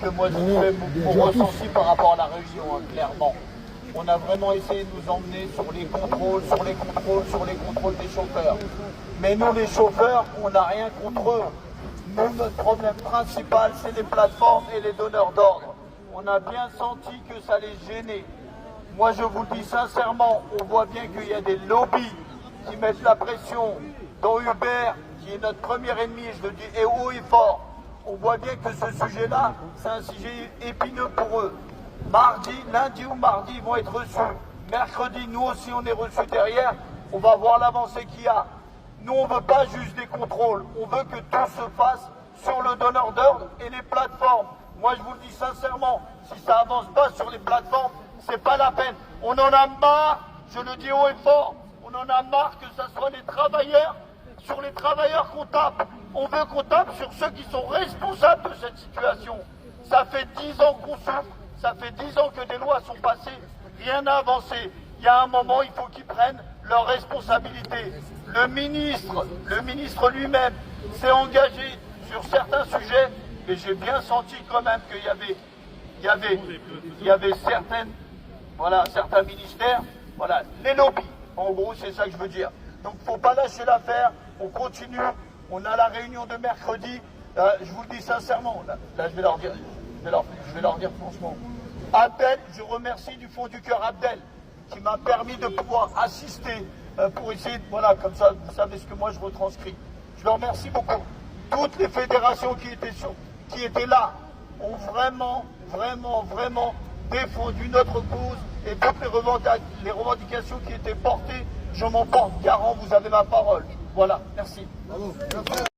que moi je fais mon ressenti par rapport à la région, hein, clairement. On a vraiment essayé de nous emmener sur les contrôles, des chauffeurs. Mais nous, les chauffeurs, on n'a rien contre eux. Nous, notre problème principal, c'est les plateformes et les donneurs d'ordre. On a bien senti que ça les gênait. Moi, je vous le dis sincèrement, on voit bien qu'il y a des lobbies qui mettent la pression, dont Uber, qui est notre premier ennemi, je le dis, et haut et fort. On voit bien que ce sujet-là, c'est un sujet épineux pour eux. Lundi ou mardi, ils vont être reçus. Mercredi, nous aussi, on est reçus derrière. On va voir l'avancée qu'il y a. Nous, on ne veut pas juste des contrôles. On veut que tout se fasse sur le donneur d'ordre et les plateformes. Moi, je vous le dis sincèrement, si ça avance pas sur les plateformes, c'est pas la peine. On en a marre, je le dis haut et fort, on en a marre que ce soit les travailleurs, sur les travailleurs qu'on tape. On veut qu'on tape sur ceux qui sont responsables de cette situation. Ça fait 10 ans qu'on souffre, ça fait 10 ans que des lois sont passées, rien n'a avancé. Il y a un moment, il faut qu'ils prennent leurs responsabilités. Le ministre lui-même s'est engagé sur certains sujets, et j'ai bien senti quand même qu'il y avait certains ministères, voilà, les lobbies. En gros, c'est ça que je veux dire. Donc, il ne faut pas lâcher l'affaire, on continue, on a la réunion de mercredi, je vous le dis sincèrement, là je vais leur dire franchement. Abdel, je remercie du fond du cœur Abdel, qui m'a permis de pouvoir assister pour essayer, voilà, comme ça, vous savez ce que moi je retranscris. Je le remercie beaucoup. Toutes les fédérations qui étaient là ont vraiment défendu notre cause et toutes les revendications qui étaient portées, je m'en porte garant, vous avez ma parole. Voilà, merci. Bravo.